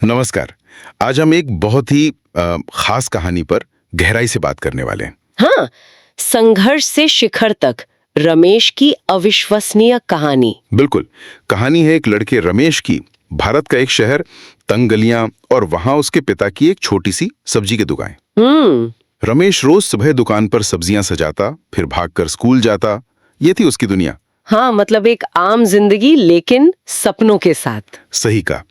नमस्कार। आज हम एक बहुत ही खास कहानी पर गहराई से बात करने वाले हैं। हाँ, संघर्ष से शिखर तक रमेश की अविश्वसनीय कहानी। बिल्कुल। कहानी है एक लड़के रमेश की। भारत का एक शहर, तंग गलियां और वहां उसके पिता की एक छोटी सी सब्जी की दुकान। रमेश रोज सुबह दुकान पर सब्जियां सजाता, फिर भागकर स्कूल जाता। ये थी उसकी दुनिया। हाँ, मतलब एक आम जिंदगी लेकिन सपनों के साथ। सही कहा।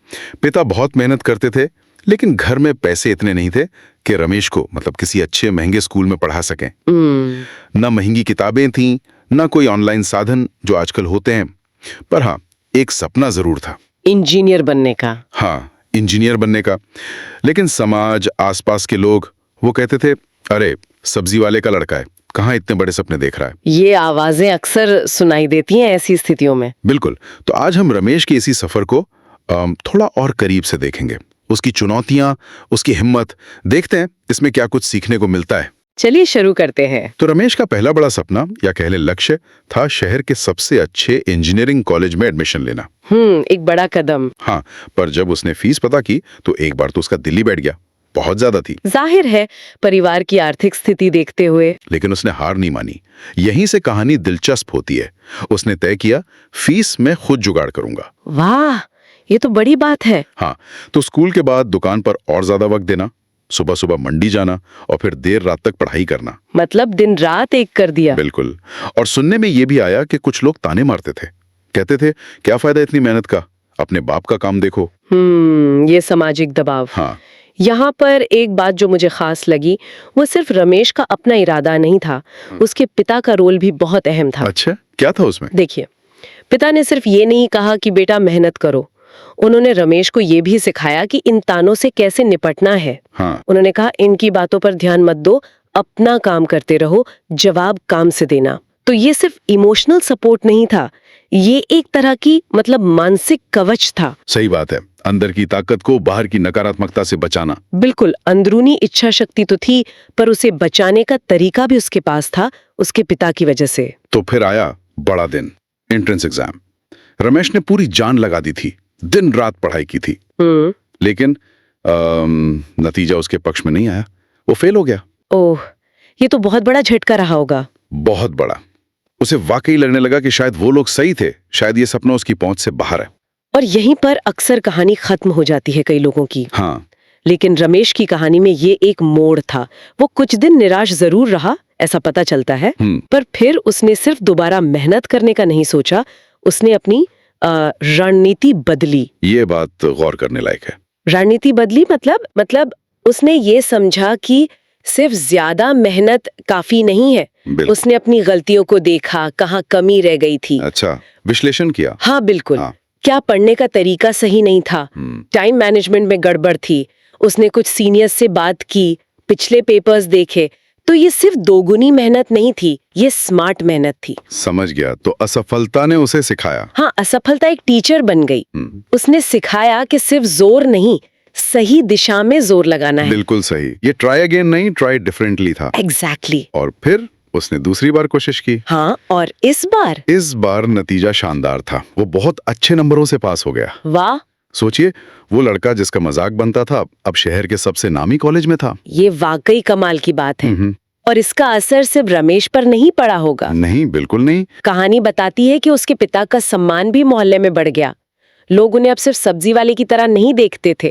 पिता बहुत मेहनत करते थे, लेकिन घर में पैसे इतने नहीं थे कि रमेश को किसी अच्छे महंगे स्कूल में पढ़ा सकें। न महंगी किताबें थीं, न कोई ऑनलाइन साधन जो आजकल होते हैं। पर हाँ, एक सपना जरूर था। इंजीनियर बनने का। हाँ, इंजीनियर बनने का। लेकिन समाज, आसपास के लोग वो कहते थे, अरे सब्जी वाले का लड़का है, कहाँ इतने बड़े सपने देख रहा है। ये आवाजें अक्सर सुनाई देती हैं ऐसी स्थितियों में। बिल्कुल। तो आज हम रमेश के इसी सफर को थोड़ा और करीब से देखेंगे। उसकी चुनौतियां, उसकी हिम्मत, देखते हैं इसमें क्या कुछ सीखने को मिलता है। चलिए शुरू करते हैं। तो रमेश का पहला बड़ा सपना या कह ले लक्ष्य था शहर के सबसे अच्छे इंजीनियरिंग कॉलेज में एडमिशन लेना। एक बड़ा कदम। हाँ, पर जब उसने फीस पता की तो एक बार तो उसका दिल ही बैठ गया। बहुत ज्यादा थी। जाहिर है, परिवार की आर्थिक स्थिति देखते हुए। लेकिन उसने हार नहीं मानी। यहीं से कहानी दिलचस्प होती है। उसने तय किया, फीस मैं खुद जुगाड़ करूंगा। वाह, ये तो बड़ी बात है। हाँ, तो स्कूल के बाद दुकान पर और ज्यादा वक्त देना, सुबह सुबह मंडी जाना और फिर देर रात तक पढ़ाई करना। मतलब दिन रात एक कर दिया। बिल्कुल। और सुनने में ये भी आया कि कुछ लोग ताने मारते थे, कहते थे क्या फायदा इतनी मेहनत का, अपने बाप का काम देखो। ये सामाजिक दबाव। हाँ, यहाँ पर एक बात जो मुझे खास लगी, वो सिर्फ रमेश का अपना इरादा नहीं था, उसके पिता का रोल भी बहुत अहम था। अच्छा, क्या था उसमें? देखिए, पिता ने सिर्फ ये नहीं कहा कि बेटा मेहनत करो, उन्होंने रमेश को ये भी सिखाया कि इन तानों से कैसे निपटना है। हाँ, उन्होंने कहा, इनकी बातों पर ध्यान मत दो, अपना काम करते रहो, जवाब काम से देना। तो ये सिर्फ इमोशनल सपोर्ट नहीं था, ये एक तरह की मानसिक कवच था। सही बात है। अंदर की ताकत को बाहर की नकारात्मकता से बचाना। बिल्कुल। अंदरूनी इच्छा शक्ति तो थी, पर उसे बचाने का तरीका भी उसके पास था, उसके पिता की वजह से। तो फिर आया बड़ा दिन, एंट्रेंस एग्जाम। रमेश ने पूरी जान लगा दी थी, दिन रात पढ़ाई की थी। लेकिन नतीजा उसके पक्ष में नहीं आया। वो फेल हो गया। ओह, ये तो बहुत बड़ा झटका रहा होगा। बहुत बड़ा। उसे वाकई लगने लगा कि शायद वो लोग सही थे, शायद ये सपना उसकी पहुंच से बाहर है। और यहीं पर अक्सर कहानी खत्म हो जाती है कई लोगों की। हाँ, लेकिन रमेश की कहानी में ये एक मोड़ था। वो कुछ दिन निराश जरूर रहा, ऐसा पता चलता है, पर फिर उसने सिर्फ दोबारा मेहनत करने का नहीं सोचा, उसने अपनी रणनीति बदली। ये बात गौर करने लायक है। रणनीति बदली मतलब उसने ये समझा कि सिर्फ ज्यादा मेहनत काफी नहीं है। उसने अपनी गलतियों को देखा, कहाँ कमी रह गई थी। अच्छा, विश्लेषण किया। हाँ बिल्कुल। हाँ। क्या पढ़ने का तरीका सही नहीं था, टाइम मैनेजमेंट में गड़बड़ थी। उसने कुछ सीनियर्स से बात की, पिछले पेपर्स देखे। तो ये सिर्फ दोगुनी मेहनत नहीं थी, ये स्मार्ट मेहनत थी। समझ गया। तो असफलता ने उसे सिखाया। हाँ, असफलता एक टीचर बन गई। उसने सिखाया कि सिर्फ जोर नहीं, सही दिशा में जोर लगाना है। बिल्कुल सही। ये ट्राई अगेन नहीं, ट्राई डिफरेंटली था। एग्जैक्टली। और फिर उसने दूसरी बार कोशिश की। हाँ, और इस बार नतीजा शानदार था। वो बहुत अच्छे नंबरों से पास हो गया। वाह। सोचिए, वो लड़का जिसका मजाक बनता था अब शहर के सबसे नामी कॉलेज में था। ये वाकई कमाल की बात है। और इसका असर सिर्फ रमेश पर नहीं पड़ा होगा। नहीं, बिल्कुल नहीं। कहानी बताती है कि उसके पिता का सम्मान भी मोहल्ले में बढ़ गया। लोग उन्हें अब सिर्फ सब्जी वाले की तरह नहीं देखते थे।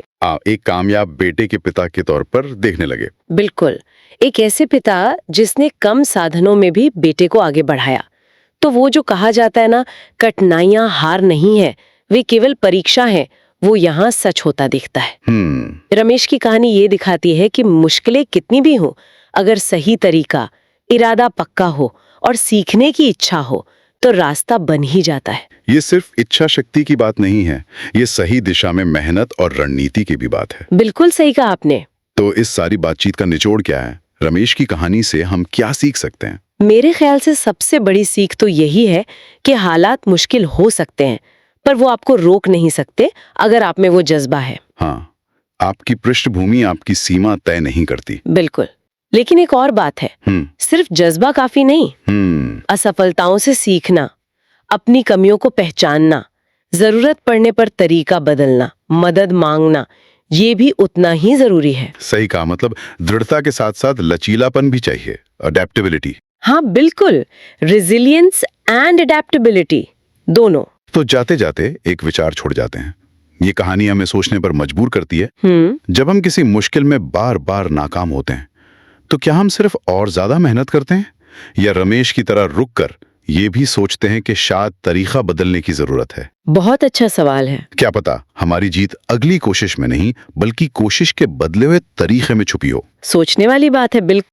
एक कामयाब बेटे के पिता के तौर पर देखने लगे। बिल्कुल, एक ऐसे पिता जिसने कम साधनों में भी बेटे को आगे बढ़ाया। तो वो जो कहा जाता है ना, कठिनाइयां हार नहीं है, वे केवल परीक्षा है, वो यहाँ सच होता दिखता है। रमेश की कहानी ये दिखाती है कि मुश्किलें कितनी भी हो, अगर सही तरीका, इरादा पक्का हो और सीखने की इच्छा हो तो रास्ता बन ही जाता है। ये सिर्फ इच्छा शक्ति की बात नहीं है, ये सही दिशा में मेहनत और रणनीति की भी बात है। बिल्कुल सही कहा आपने। तो इस सारी बातचीत का निचोड़ क्या है? रमेश की कहानी से हम क्या सीख सकते हैं? मेरे ख्याल से सबसे बड़ी सीख तो यही है कि हालात मुश्किल हो सकते हैं, पर वो आपको रोक नहीं सकते अगर आप में वो जज्बा है। हाँ, आपकी पृष्ठभूमि आपकी सीमा तय नहीं करती। बिल्कुल। लेकिन एक और बात है, सिर्फ जज्बा काफी नहीं। असफलताओं से सीखना, अपनी कमियों को पहचानना, जरूरत पड़ने पर तरीका बदलना, मदद मांगना, ये भी उतना ही जरूरी है। सही कहा, मतलब दृढ़ता के साथ साथ लचीलापन भी चाहिए, अडेप्टेबिलिटी। हाँ बिल्कुल, रेजिलियंस एंड अडेप्टेबिलिटी दोनों। तो जाते जाते एक विचार छोड़ जाते हैं। ये कहानी हमें सोचने पर मजबूर करती है। जब हम किसी मुश्किल में बार बार नाकाम होते हैं तो क्या हम सिर्फ और ज्यादा मेहनत करते हैं, या रमेश की तरह रुक कर ये भी सोचते हैं कि शायद तरीका बदलने की जरूरत है? बहुत अच्छा सवाल है। क्या पता हमारी जीत अगली कोशिश में नहीं बल्कि कोशिश के बदले हुए तरीके में छुपी हो। सोचने वाली बात है, बिल्कुल।